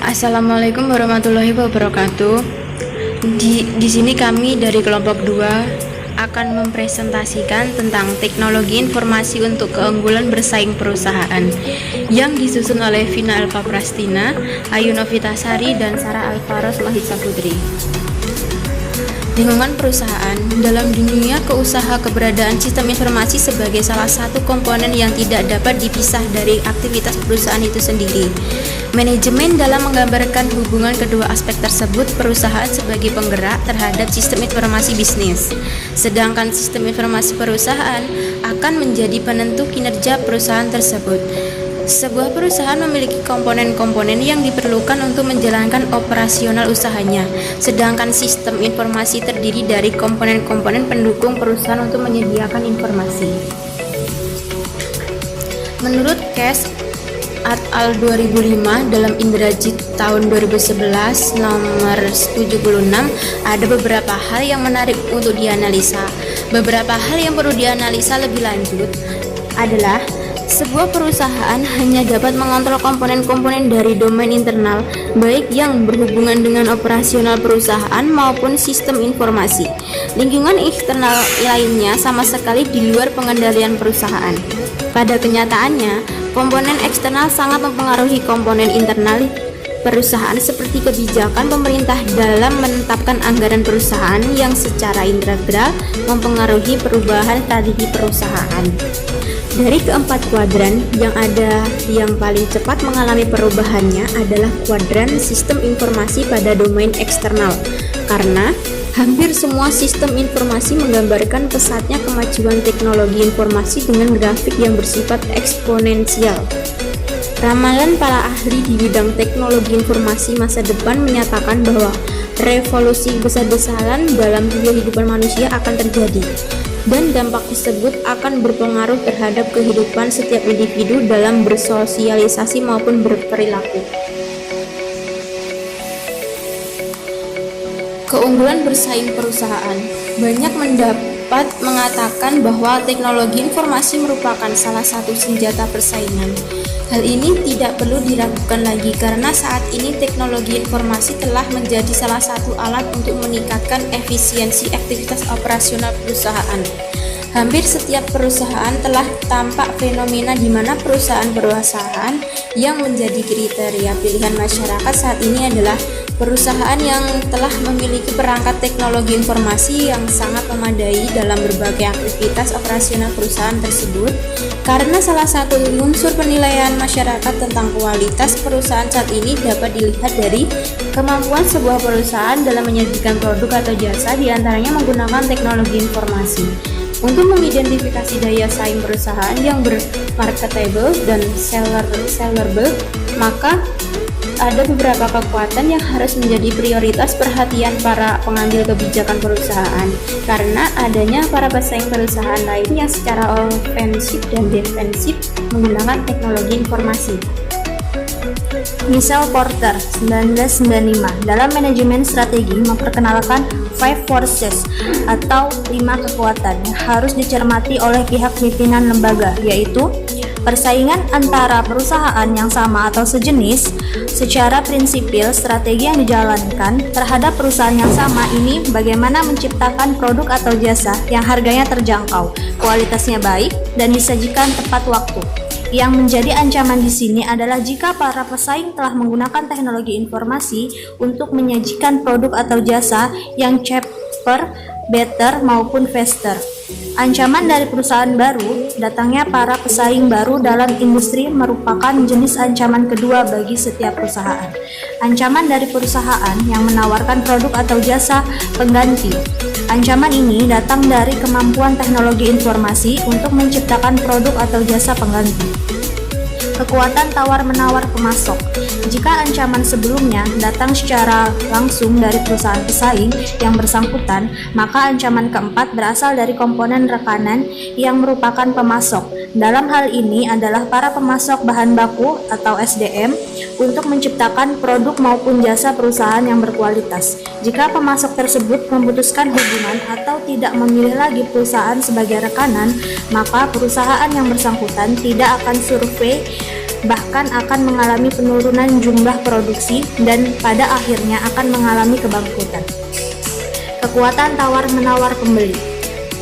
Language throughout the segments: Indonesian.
Assalamualaikum warahmatullahi wabarakatuh. Di sini kami dari kelompok 2 akan mempresentasikan tentang teknologi informasi untuk keunggulan bersaing perusahaan yang disusun oleh Vina Alfa Prastina, Ayu Novitasari, dan Sarah Alvaros Mahisa Putri. Lingkungan perusahaan. Dalam dunia keusaha, keberadaan sistem informasi sebagai salah satu komponen yang tidak dapat dipisah dari aktivitas perusahaan itu sendiri. Manajemen dalam menggambarkan hubungan kedua aspek tersebut, perusahaan sebagai penggerak terhadap sistem informasi bisnis, sedangkan sistem informasi perusahaan akan menjadi penentu kinerja perusahaan tersebut. Sebuah perusahaan memiliki komponen-komponen yang diperlukan untuk menjalankan operasional usahanya, sedangkan sistem informasi terdiri dari komponen-komponen pendukung perusahaan untuk menyediakan informasi. Menurut Cash et al. 2005 dalam Indrajit tahun 2011 nomor 76, ada beberapa hal yang menarik untuk dianalisa. Beberapa hal yang perlu dianalisa lebih lanjut adalah sebuah perusahaan hanya dapat mengontrol komponen-komponen dari domain internal, baik yang berhubungan dengan operasional perusahaan maupun sistem informasi. Lingkungan eksternal lainnya sama sekali di luar pengendalian perusahaan. Pada kenyataannya, komponen eksternal sangat mempengaruhi komponen internal perusahaan, seperti kebijakan pemerintah dalam menetapkan anggaran perusahaan yang secara integral mempengaruhi perubahan strategi perusahaan. Dari keempat kuadran yang ada, yang paling cepat mengalami perubahannya adalah kuadran sistem informasi pada domain eksternal, karena hampir semua sistem informasi menggambarkan pesatnya kemajuan teknologi informasi dengan grafik yang bersifat eksponensial. Ramalan para ahli di bidang teknologi informasi masa depan menyatakan bahwa revolusi besar-besaran dalam kehidupan manusia akan terjadi, dan dampak tersebut akan berpengaruh terhadap kehidupan setiap individu dalam bersosialisasi maupun berperilaku. Keunggulan bersaing perusahaan. Banyak mendapat mengatakan bahwa teknologi informasi merupakan salah satu senjata persaingan. Hal ini tidak perlu diragukan lagi karena saat ini teknologi informasi telah menjadi salah satu alat untuk meningkatkan efisiensi aktivitas operasional perusahaan. Hampir setiap perusahaan telah tampak fenomena di mana perusahaan-perusahaan yang menjadi kriteria pilihan masyarakat saat ini adalah perusahaan yang telah memiliki perangkat teknologi informasi yang sangat memadai dalam berbagai aktivitas operasional perusahaan tersebut, karena salah satu unsur penilaian masyarakat tentang kualitas perusahaan saat ini dapat dilihat dari kemampuan sebuah perusahaan dalam menyajikan produk atau jasa, diantaranya menggunakan teknologi informasi. Untuk mengidentifikasi daya saing perusahaan yang marketable dan sellable, maka ada beberapa kekuatan yang harus menjadi prioritas perhatian para pengambil kebijakan perusahaan, karena adanya para pesaing perusahaan lain yang secara ofensif dan defensif menggunakan teknologi informasi. Michelle Porter 1995 dalam manajemen strategi memperkenalkan 5 forces atau 5 kekuatan yang harus dicermati oleh pihak pimpinan lembaga, yaitu persaingan antara perusahaan yang sama atau sejenis. Secara prinsipil, strategi yang dijalankan terhadap perusahaan yang sama ini bagaimana menciptakan produk atau jasa yang harganya terjangkau, kualitasnya baik, dan disajikan tepat waktu. Yang menjadi ancaman di sini adalah jika para pesaing telah menggunakan teknologi informasi untuk menyajikan produk atau jasa yang cheaper, better, maupun faster. Ancaman dari perusahaan baru. Datangnya para pesaing baru dalam industri merupakan jenis ancaman kedua bagi setiap perusahaan. Ancaman dari perusahaan yang menawarkan produk atau jasa pengganti. Ancaman ini datang dari kemampuan teknologi informasi untuk menciptakan produk atau jasa pengganti. Kekuatan tawar-menawar pemasok. Jika ancaman sebelumnya datang secara langsung dari perusahaan pesaing yang bersangkutan, maka ancaman keempat berasal dari komponen rekanan yang merupakan pemasok. Dalam hal ini adalah para pemasok bahan baku atau SDM untuk menciptakan produk maupun jasa perusahaan yang berkualitas. Jika pemasok tersebut memutuskan hubungan atau tidak memilih lagi perusahaan sebagai rekanan, maka perusahaan yang bersangkutan tidak akan survei bahkan akan mengalami penurunan jumlah produksi dan pada akhirnya akan mengalami kebangkrutan. Kekuatan tawar-menawar pembeli.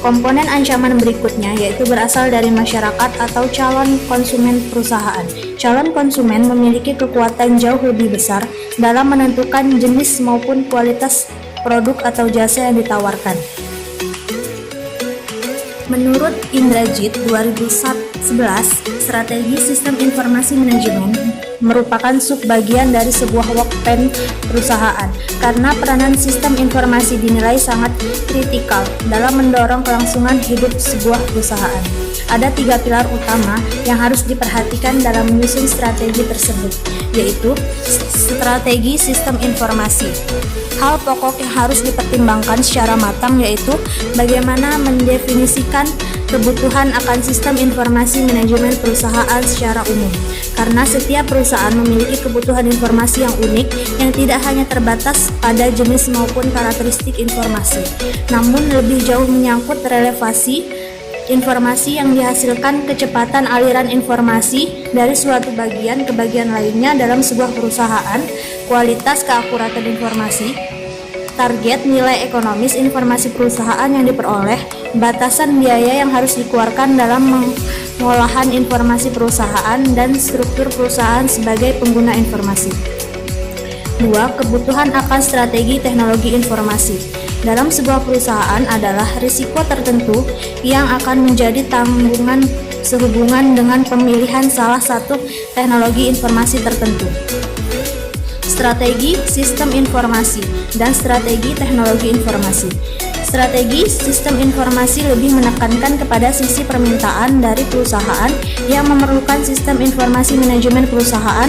Komponen ancaman berikutnya yaitu berasal dari masyarakat atau calon konsumen perusahaan. Calon konsumen memiliki kekuatan jauh lebih besar dalam menentukan jenis maupun kualitas produk atau jasa yang ditawarkan. Menurut Indrajit 2011, strategi sistem informasi manajemen merupakan subbagian dari sebuah workpan perusahaan karena peranan sistem informasi dinilai sangat kritikal dalam mendorong kelangsungan hidup sebuah perusahaan. Ada 3 pilar utama yang harus diperhatikan dalam menyusun strategi tersebut, yaitu strategi sistem informasi. Hal pokok yang harus dipertimbangkan secara matang yaitu bagaimana mendefinisikan kebutuhan akan sistem informasi manajemen perusahaan secara umum. Karena setiap perusahaan memiliki kebutuhan informasi yang unik yang tidak hanya terbatas pada jenis maupun karakteristik informasi, namun lebih jauh menyangkut relevansi informasi yang dihasilkan, kecepatan aliran informasi dari suatu bagian ke bagian lainnya dalam sebuah perusahaan, kualitas keakuratan informasi, target nilai ekonomis informasi perusahaan yang diperoleh, batasan biaya yang harus dikeluarkan dalam pengolahan informasi perusahaan, dan struktur perusahaan sebagai pengguna informasi. 2. Kebutuhan akan strategi teknologi informasi. Dalam sebuah perusahaan adalah risiko tertentu yang akan menjadi tanggungan sehubungan dengan pemilihan salah satu teknologi informasi tertentu. Strategi sistem informasi dan strategi teknologi informasi. Strategi sistem informasi lebih menekankan kepada sisi permintaan dari perusahaan yang memerlukan sistem informasi manajemen perusahaan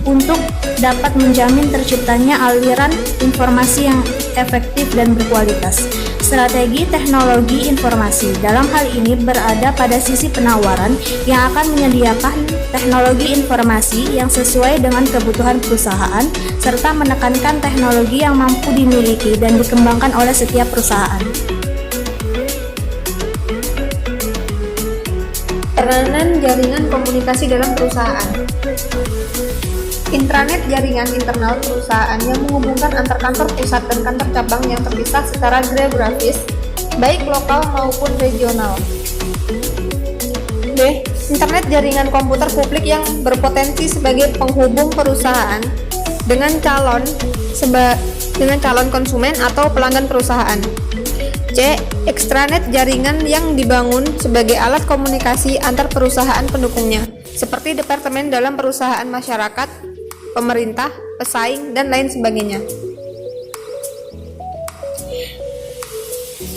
untuk dapat menjamin terciptanya aliran informasi yang efektif dan berkualitas. Strategi teknologi informasi dalam hal ini berada pada sisi penawaran yang akan menyediakan teknologi informasi yang sesuai dengan kebutuhan perusahaan serta menekankan teknologi yang mampu dimiliki dan dikembangkan oleh setiap perusahaan. Peranan jaringan komunikasi dalam perusahaan. Intranet jaringan internal perusahaan yang menghubungkan antar kantor pusat dan kantor cabang yang terpisah secara geografis, baik lokal maupun regional. B. Internet jaringan komputer publik yang berpotensi sebagai penghubung perusahaan dengan calon konsumen atau pelanggan perusahaan. C. Extranet jaringan yang dibangun sebagai alat komunikasi antar perusahaan pendukungnya, seperti departemen dalam perusahaan, masyarakat, pemerintah, pesaing, dan lain sebagainya.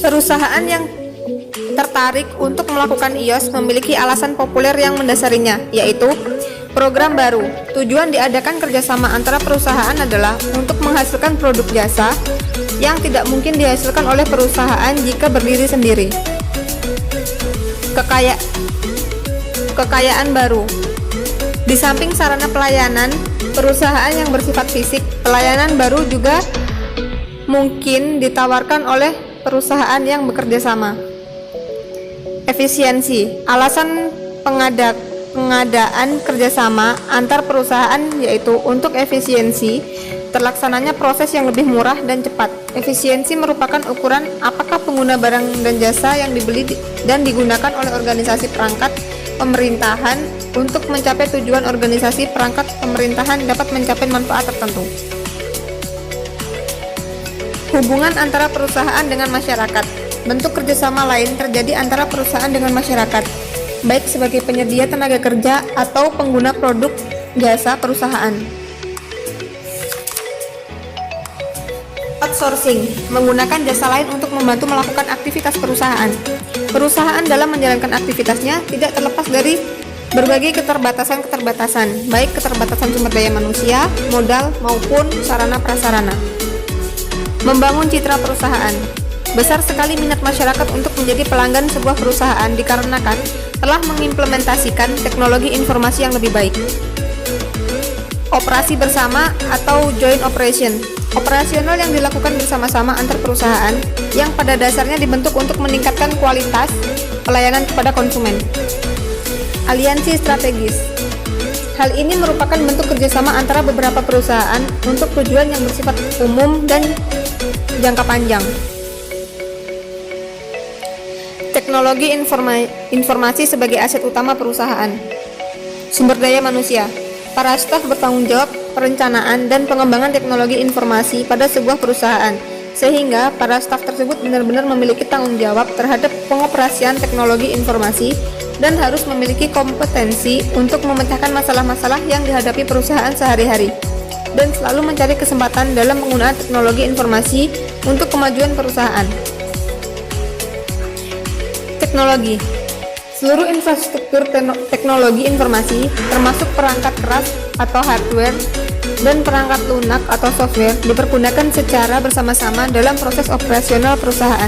Perusahaan yang tertarik untuk melakukan IOS memiliki alasan populer yang mendasarinya, yaitu program baru. Tujuan diadakan kerjasama antara perusahaan adalah untuk menghasilkan produk jasa yang tidak mungkin dihasilkan oleh perusahaan jika berdiri sendiri. Kekayaan baru. Di samping sarana pelayanan perusahaan yang bersifat fisik, pelayanan baru juga mungkin ditawarkan oleh perusahaan yang bekerja sama. Efisiensi. Alasan pengadaan kerjasama antar perusahaan yaitu untuk efisiensi terlaksananya proses yang lebih murah dan cepat. Efisiensi merupakan ukuran apakah pengguna barang dan jasa yang dibeli dan digunakan oleh organisasi perangkat pemerintahan untuk mencapai tujuan organisasi perangkat pemerintahan dapat mencapai manfaat tertentu. Hubungan antara perusahaan dengan masyarakat. Bentuk kerjasama lain terjadi antara perusahaan dengan masyarakat, baik sebagai penyedia tenaga kerja atau pengguna produk jasa perusahaan. Outsourcing, menggunakan jasa lain untuk membantu melakukan aktivitas perusahaan. Perusahaan dalam menjalankan aktivitasnya tidak terlepas dari berbagai keterbatasan, baik keterbatasan sumber daya manusia, modal, maupun sarana prasarana. Membangun citra perusahaan. Besar sekali minat masyarakat untuk menjadi pelanggan sebuah perusahaan dikarenakan telah mengimplementasikan teknologi informasi yang lebih baik. Operasi bersama atau joint operation. Operasional yang dilakukan bersama-sama antar perusahaan yang pada dasarnya dibentuk untuk meningkatkan kualitas pelayanan kepada konsumen. Aliansi strategis. Hal ini merupakan bentuk kerjasama antara beberapa perusahaan untuk tujuan yang bersifat umum dan jangka panjang. Teknologi informasi sebagai aset utama perusahaan. Sumber daya manusia. Para staf bertanggung jawab perencanaan dan pengembangan teknologi informasi pada sebuah perusahaan, sehingga para staf tersebut benar-benar memiliki tanggung jawab terhadap pengoperasian teknologi informasi dan harus memiliki kompetensi untuk memecahkan masalah-masalah yang dihadapi perusahaan sehari-hari dan selalu mencari kesempatan dalam penggunaan teknologi informasi untuk kemajuan perusahaan. Teknologi. Seluruh infrastruktur teknologi informasi, termasuk perangkat keras atau hardware dan perangkat lunak atau software, dipergunakan secara bersama-sama dalam proses operasional perusahaan,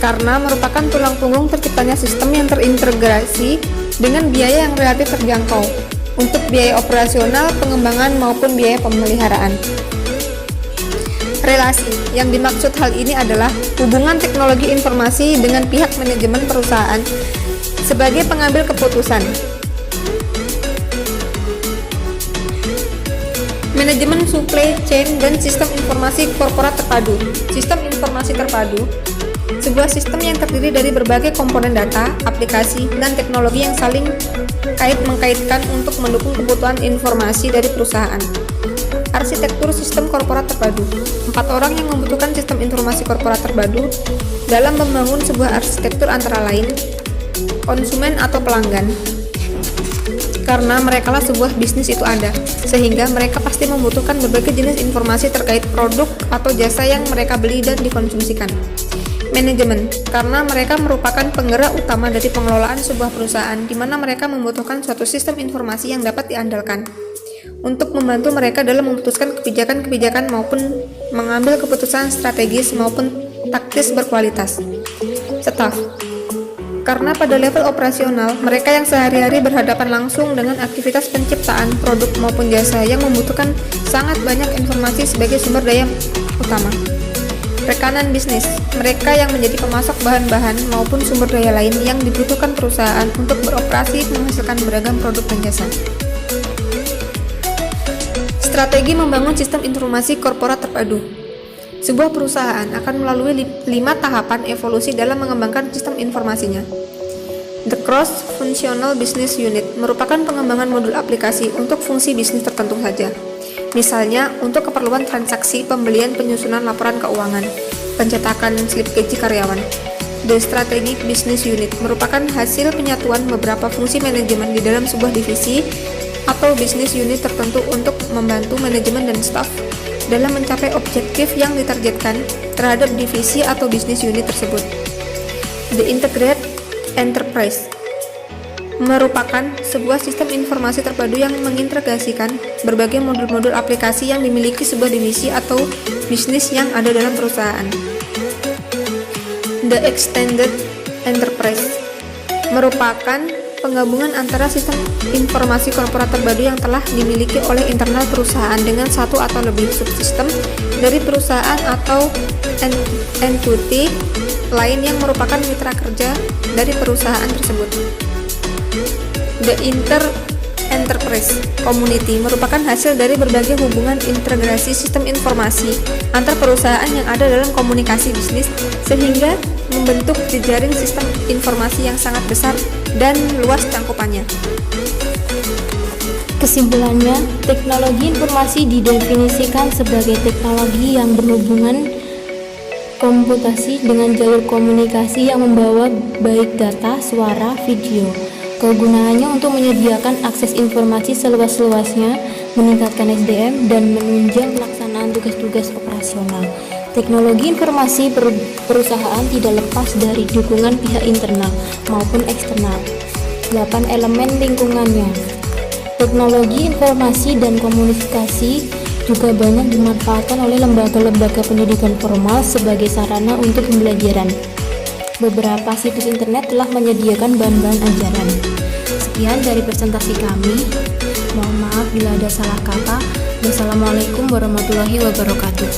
karena merupakan tulang punggung terciptanya sistem yang terintegrasi dengan biaya yang relatif terjangkau untuk biaya operasional, pengembangan, maupun biaya pemeliharaan. Relasi. Yang dimaksud hal ini adalah hubungan teknologi informasi dengan pihak manajemen perusahaan sebagai pengambil keputusan. Manajemen supply chain dan sistem informasi korporat terpadu. Sistem informasi terpadu, sebuah sistem yang terdiri dari berbagai komponen data, aplikasi, dan teknologi yang saling mengkaitkan untuk mendukung kebutuhan informasi dari perusahaan. Arsitektur sistem korporat terpadu. 4 orang yang membutuhkan sistem informasi korporat terpadu dalam membangun sebuah arsitektur antara lain konsumen atau pelanggan, karena merekalah sebuah bisnis itu ada, sehingga mereka pasti membutuhkan berbagai jenis informasi terkait produk atau jasa yang mereka beli dan dikonsumsikan. Manajemen, karena mereka merupakan penggerak utama dari pengelolaan sebuah perusahaan, di mana mereka membutuhkan suatu sistem informasi yang dapat diandalkan untuk membantu mereka dalam memutuskan kebijakan-kebijakan maupun mengambil keputusan strategis maupun taktis berkualitas. Staf, karena pada level operasional, mereka yang sehari-hari berhadapan langsung dengan aktivitas penciptaan produk maupun jasa yang membutuhkan sangat banyak informasi sebagai sumber daya utama. Rekanan bisnis, mereka yang menjadi pemasok bahan-bahan maupun sumber daya lain yang dibutuhkan perusahaan untuk beroperasi menghasilkan beragam produk dan jasa. Strategi membangun sistem informasi korporat terpadu. Sebuah perusahaan akan melalui 5 tahapan evolusi dalam mengembangkan sistem informasinya. The Cross-Functional Business Unit merupakan pengembangan modul aplikasi untuk fungsi bisnis tertentu saja. Misalnya, untuk keperluan transaksi, pembelian, penyusunan laporan keuangan, pencetakan slip gaji karyawan. The Strategic Business Unit merupakan hasil penyatuan beberapa fungsi manajemen di dalam sebuah divisi atau bisnis unit tertentu untuk membantu manajemen dan staf dalam mencapai objektif yang ditargetkan terhadap divisi atau bisnis unit tersebut. The Integrated Enterprise merupakan sebuah sistem informasi terpadu yang mengintegrasikan berbagai modul-modul aplikasi yang dimiliki sebuah divisi atau bisnis yang ada dalam perusahaan. The Extended Enterprise merupakan penggabungan antara sistem informasi korporat terpadu yang telah dimiliki oleh internal perusahaan dengan satu atau lebih subsistem dari perusahaan atau entity lain yang merupakan mitra kerja dari perusahaan tersebut. The Inter-Enterprise Community merupakan hasil dari berbagai hubungan integrasi sistem informasi antar perusahaan yang ada dalam komunikasi bisnis sehingga membentuk jejaring sistem informasi yang sangat besar dan luas cangkupannya. Kesimpulannya, teknologi informasi didefinisikan sebagai teknologi yang berhubungan komputasi dengan jalur komunikasi yang membawa baik data, suara, video. Kegunaannya untuk menyediakan akses informasi seluas-luasnya, meningkatkan SDM, dan menunjang pelaksanaan tugas-tugas operasional. Teknologi informasi perusahaan tidak lepas dari dukungan pihak internal maupun eksternal. 8 elemen lingkungannya. Teknologi informasi dan komunikasi juga banyak dimanfaatkan oleh lembaga-lembaga pendidikan formal sebagai sarana untuk pembelajaran. Beberapa situs internet telah menyediakan bahan-bahan ajaran. Sekian dari presentasi kami. Mohon maaf bila ada salah kata. Wassalamualaikum warahmatullahi wabarakatuh.